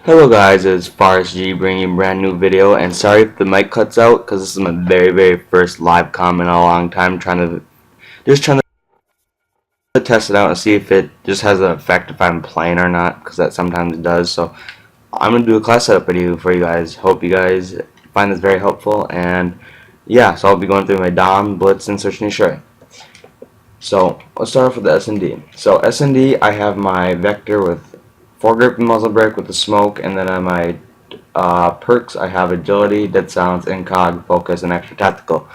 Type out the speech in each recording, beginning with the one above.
Hello guys, it's G bringing you a brand new video, and sorry if the mic cuts out because this is my very first live comment in a long time, trying to test it out and see if it just has an effect if I'm playing or not, because that sometimes does. So I'm gonna do a class setup video for you guys. Hope you guys find this very helpful, and yeah, so I'll be going through my Dom, Blitz, and Search and Destroy. So let's start off with the S&D. So S&D, I have my vector with foregrip and muzzle brake with the smoke, and then on my perks I have agility, dead silence, incog, focus, and extra tactical.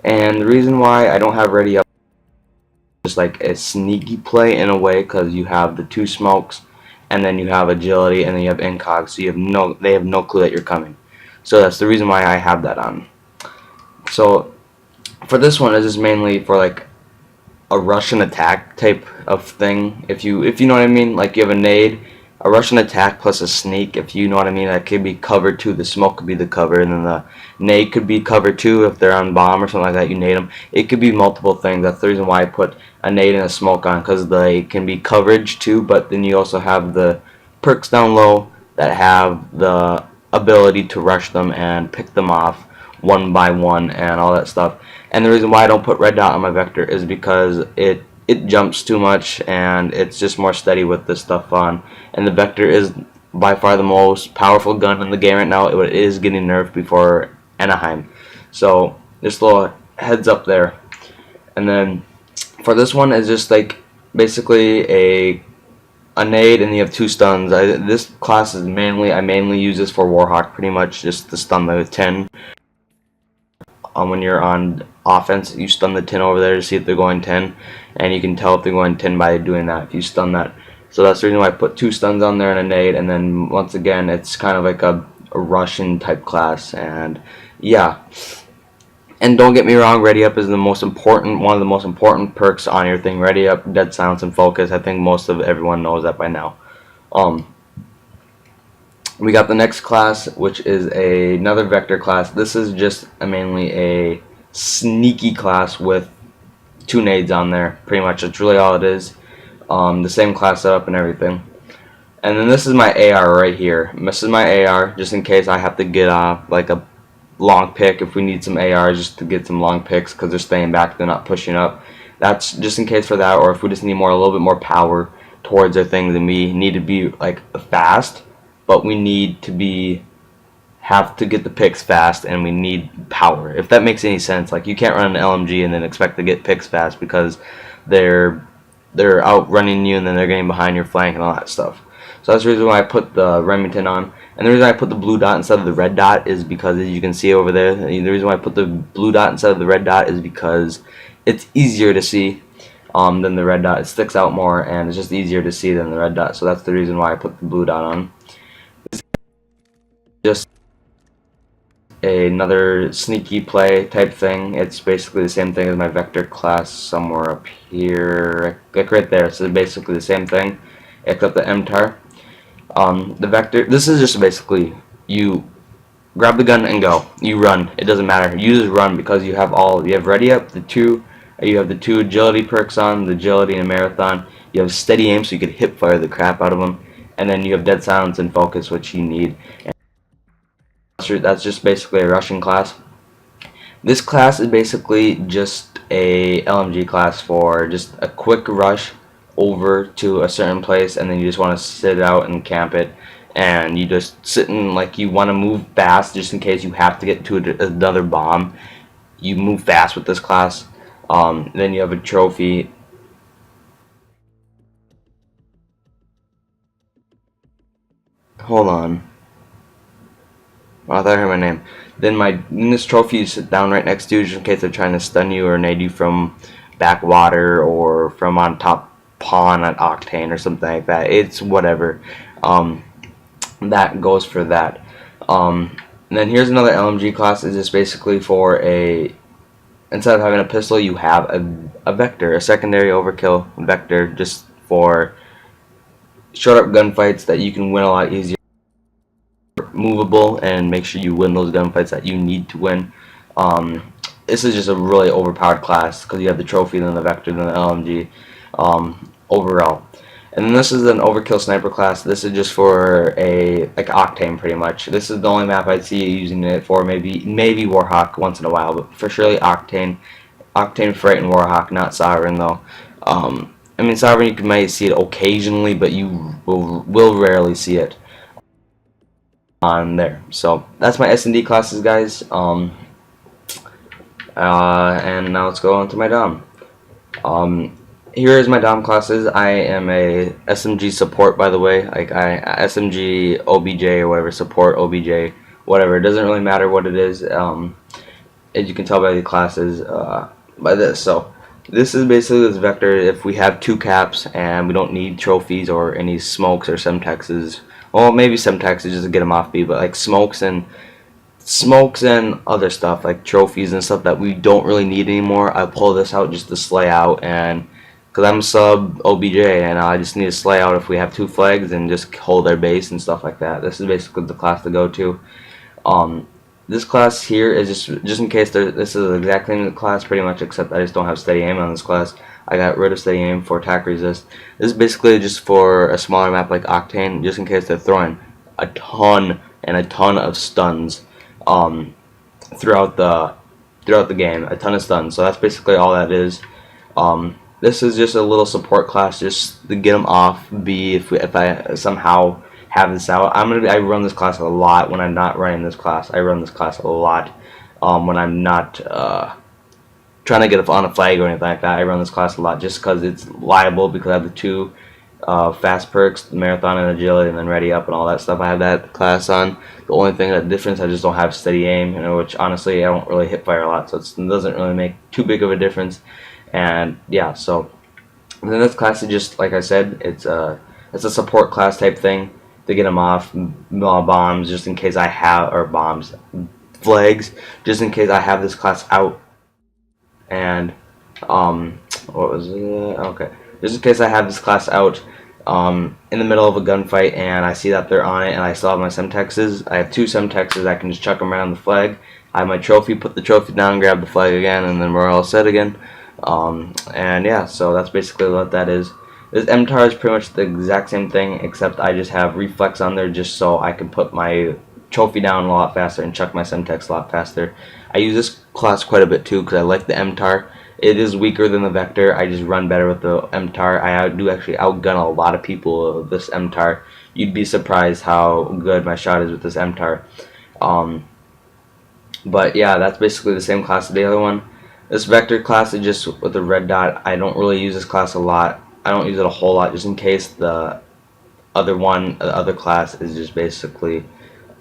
And the reason why I don't have ready up is just like a sneaky play in a way, because you have the two smokes, and then you have agility, and then you have incog, so they have no clue that you're coming. So that's the reason why I have that on. So for this one, this is mainly for like a Russian attack type of thing, if you know what I mean. Like you have a nade, a Russian attack plus a sneak, if you know what I mean. That could be cover too. The smoke could be the cover, and then the nade could be cover too. If they're on bomb or something like that, you nade them. It could be multiple things. That's the reason why I put a nade and a smoke on, because they can be coverage too, but then you also have the perks down low that have the ability to rush them and pick them off one by one and all that stuff. And the reason why I don't put red dot on my vector is because it jumps too much, and it's just more steady with this stuff on. And the vector is by far the most powerful gun in the game right now. It is getting nerfed before Anaheim, so just a little heads up there. And then for this one is just like basically a nade, and you have two stuns. This class is I mainly use this for Warhawk, pretty much just to stun the 10. When you're on offense, you stun the 10 over there to see if they're going 10, and you can tell if they're going 10 by doing that, if you stun that. So that's the reason why I put two stuns on there and a nade. And then once again, it's kind of like a Russian type class. And yeah, and don't get me wrong, ready up is one of the most important perks on your thing. Ready up, dead silence, and focus. I think most of everyone knows that by now. We got the next class, which is another vector class. This is just mainly a sneaky class with two nades on there. Pretty much, that's really all it is. The same class setup and everything. And then this is my AR right here. This is my AR, just in case I have to get like a long pick. If we need some ARs just to get some long picks, because they're staying back, they're not pushing up. That's just in case for that, or if we just need a little bit more power towards our thing, then we need to be like fast. But we need to have to get the picks fast, and we need power, if that makes any sense. Like, you can't run an LMG and then expect to get picks fast, because they're outrunning you, and then they're getting behind your flank and all that stuff. So that's the reason why I put the Remington on. And the reason I put the blue dot instead of the red dot is because, as you can see over there, the reason why I put the blue dot instead of the red dot is because it's easier to see than the red dot. It sticks out more, and it's just easier to see than the red dot. So that's the reason why I put the blue dot on. Just another sneaky play type thing. It's basically the same thing as my vector class somewhere up here, like right there. So basically the same thing, except the MTAR. The vector, this is just basically you grab the gun and go. You run. It doesn't matter. You just run, because you have ready up, you have the two agility perks on, the agility and marathon. You have steady aim, so you could hip fire the crap out of them, and then you have dead silence and focus, which you need. That's just basically a Russian class. This class is basically just a LMG class for just a quick rush over to a certain place, and then you just want to sit out and camp it, and you just sit in, like, you want to move fast just in case you have to get to another bomb. You move fast with this class. Then you have a trophy. Hold on. Oh, I thought I heard my name. Then this trophy you sit down right next to you, just in case they're trying to stun you or nade you from backwater or from on top pawn at Octane or something like that. It's whatever. That goes for that. And then here's another LMG class. It's just basically for instead of having a pistol, you have a vector, a secondary overkill vector, just for short up gunfights that you can win a lot easier. Movable, and make sure you win those gunfights that you need to win. This is just a really overpowered class, because you have the trophy, then the vector, then the LMG overall. And then this is an overkill sniper class. This is just for a like Octane pretty much. This is the only map I'd see using it for. Maybe Warhawk once in a while, but for surely Octane. Octane, Fright, and Warhawk, not Sovereign though. I mean Sovereign you might see it occasionally, but you will rarely see it on there. So that's my S&D classes, guys. And now let's go on to my Dom. Here is my Dom classes. I am a SMG support, by the way. Like SMG, OBJ, or whatever, support, OBJ, whatever. It doesn't really matter what it is. As you can tell by the classes, by this. So this is basically this vector. If we have 2 caps and we don't need trophies or any smokes or semtexes, well, maybe semtexes just to get them off B, but like smokes and other stuff like trophies and stuff that we don't really need anymore, I pull this out just to slay out. And because I'm sub OBJ and I just need to slay out if we have 2 flags and just hold their base and stuff like that. This is basically the class to go to. This class here is just in case this is the exact same class pretty much, except I just don't have steady aim on this class. I got rid of steady aim for attack resist. This is basically just for a smaller map like Octane, just in case they're throwing a ton of stuns throughout the game, a ton of stuns. So that's basically all that is. This is just a little support class just to get them off B if I somehow have this out. I run this class a lot when I'm not running this class. I run this class a lot when I'm not trying to get on a flag or anything like that. I run this class a lot just because it's liable, because I have the 2 fast perks, the marathon and agility, and then ready up and all that stuff. I have that class on. The only thing that difference, I just don't have steady aim, which honestly I don't really hip fire a lot, so it doesn't really make too big of a difference. And yeah, so then this class is just like I said, it's a support class type thing to get them off bombs, just in case I have, or flags, just in case I have this class out. And what was it? Okay, just in case I have this class out in the middle of a gunfight and I see that they're on it and I still have my semtexes. I have 2 semtexes. I can just chuck them around the flag. I have my trophy, put the trophy down, grab the flag again, and then we're all set again. And yeah, so that's basically what that is. This MTAR is pretty much the exact same thing, except I just have reflex on there just so I can put my trophy down a lot faster and chuck my semtex a lot faster. I use this class quite a bit too because I like the MTAR. It is weaker than the vector. I just run better with the MTAR. I do actually outgun a lot of people with this MTAR. You'd be surprised how good my shot is with this MTAR. But yeah, that's basically the same class as the other one. This vector class is just with the red dot. I don't really use this class a lot. I don't use it a whole lot, just in case the other class is just basically,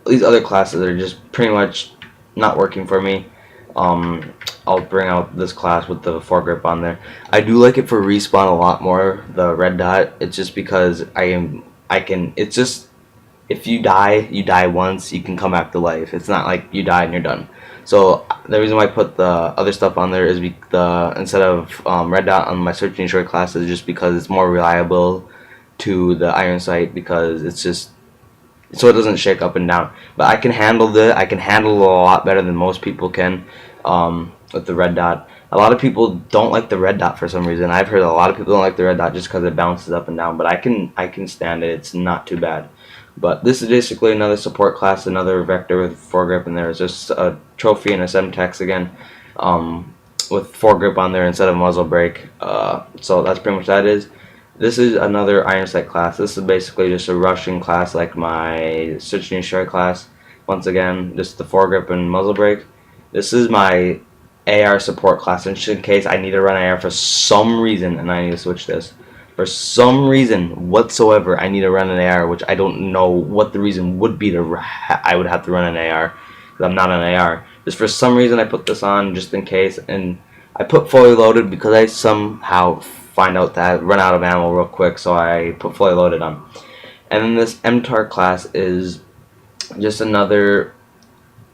these other classes are just pretty much not working for me. I'll bring out this class with the foregrip on there. I do like it for respawn a lot more, the red dot. It's just because it's just, if you die once, you can come back to life. It's not like you die and you're done. So the reason why I put the other stuff on there is instead of red dot on my search and destroy class is just because it's more reliable to the iron sight, because it's just so it doesn't shake up and down. But I can handle it a lot better than most people can with the red dot. A lot of people don't like the red dot for some reason. I've heard a lot of people don't like the red dot just because it bounces up and down, but I can stand it. It's not too bad. But this is basically another support class, another vector with foregrip in there. It's just a trophy and a semtex again, with foregrip on there instead of muzzle brake. So that's pretty much that is. This is another iron sight class. This is basically just a rushing class like my search and destroy class. Once again, just the foregrip and muzzle brake. This is my AR support class, just in case I need to run AR for some reason and I need to switch this. For some reason whatsoever, I need to run an AR, which I don't know what the reason would be I would have to run an AR, because I'm not an AR. Just for some reason I put this on just in case, and I put fully loaded because I somehow find out that I run out of ammo real quick, so I put fully loaded on. And then this MTAR class is just another,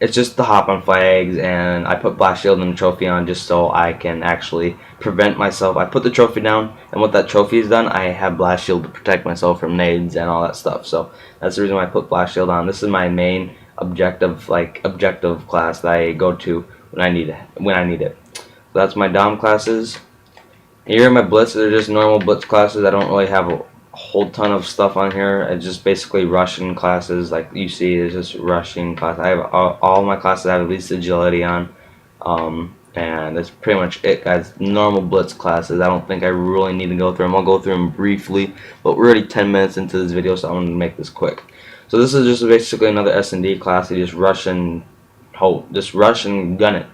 it's just the hop on flags, and I put blast shield and trophy on just so I can actually prevent myself. I put the trophy down, and what that trophy is done, I have blast shield to protect myself from nades and all that stuff. So that's the reason why I put blast shield on. This is my main objective class that I go to when I need it. So that's my Dom classes. Here are my Blitz. They're just normal Blitz classes. I don't really have a whole ton of stuff on here. It's just basically Russian classes, like you see. It's just Russian class. I have all my classes have at least agility on, and that's pretty much it, guys. Normal Blitz classes. I don't think I really need to go through them. I'll go through them briefly, but we're already 10 minutes into this video, so I'm gonna make this quick. So this is just basically another S&D class. You just Russian gun it.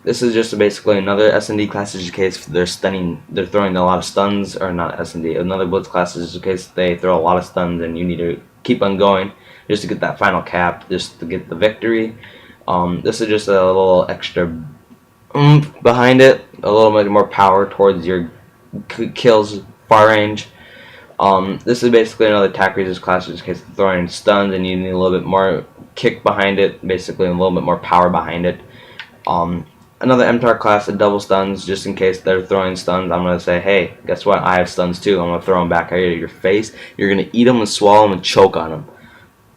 This is just basically another S&D class in case they're throwing a lot of stuns, or not S&D. Another Blitz class is in case they throw a lot of stuns and you need to keep on going just to get that final cap, just to get the victory. This is just a little extra oomph behind it, a little bit more power towards your kills far range. This is basically another attack resist class just in case they're throwing stuns and you need a little bit more kick behind it, basically a little bit more power behind it. Another MTAR class that double stuns just in case they're throwing stuns. I'm going to say, hey, guess what? I have stuns too. I'm going to throw them back at your face. You're going to eat them and swallow them and choke on them.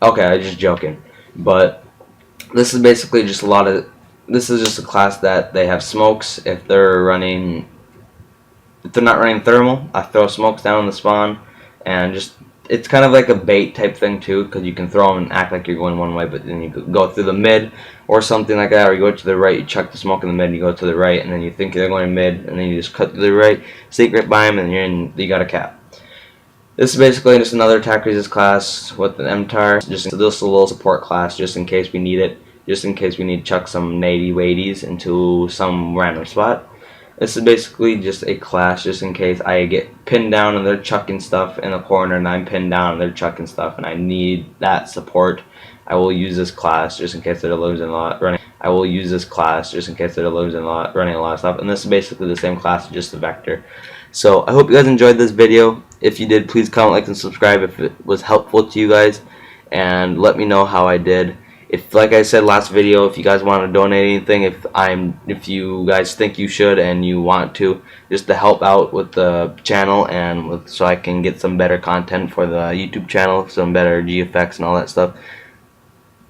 Okay, I'm just joking. But this is basically just this is just a class that they have smokes. If they're not running thermal, I throw smokes down in the spawn, and just it's kind of like a bait type thing too, because you can throw them and act like you're going one way, but then you go through the mid or something like that, or you go to the right, you chuck the smoke in the mid, and you go to the right, and then you think they're going mid, and then you just cut to the right, sneak right by them, and you got a cap. This is basically just another attack resist class with an MTAR, just a little support class, just in case we need it, just in case we need to chuck some natey weighties into some random spot. This is basically just a class just in case I get pinned down and they're chucking stuff in the corner, and I'm pinned down and they're chucking stuff and I need that support. I will use this class just in case they're losing a lot running. I will use this class just in case they're losing a lot, running a lot of stuff. And this is basically the same class, just the vector. So I hope you guys enjoyed this video. If you did, please comment, like, and subscribe if it was helpful to you guys, and let me know how I did. If, like I said last video, if you guys want to donate anything, if you guys think you should and you want to, just to help out with the channel and so I can get some better content for the YouTube channel, some better GFX and all that stuff.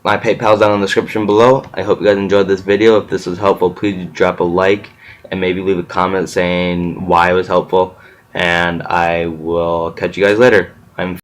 My PayPal's down in the description below. I hope you guys enjoyed this video. If this was helpful, please drop a like and maybe leave a comment saying why it was helpful, and I will catch you guys later.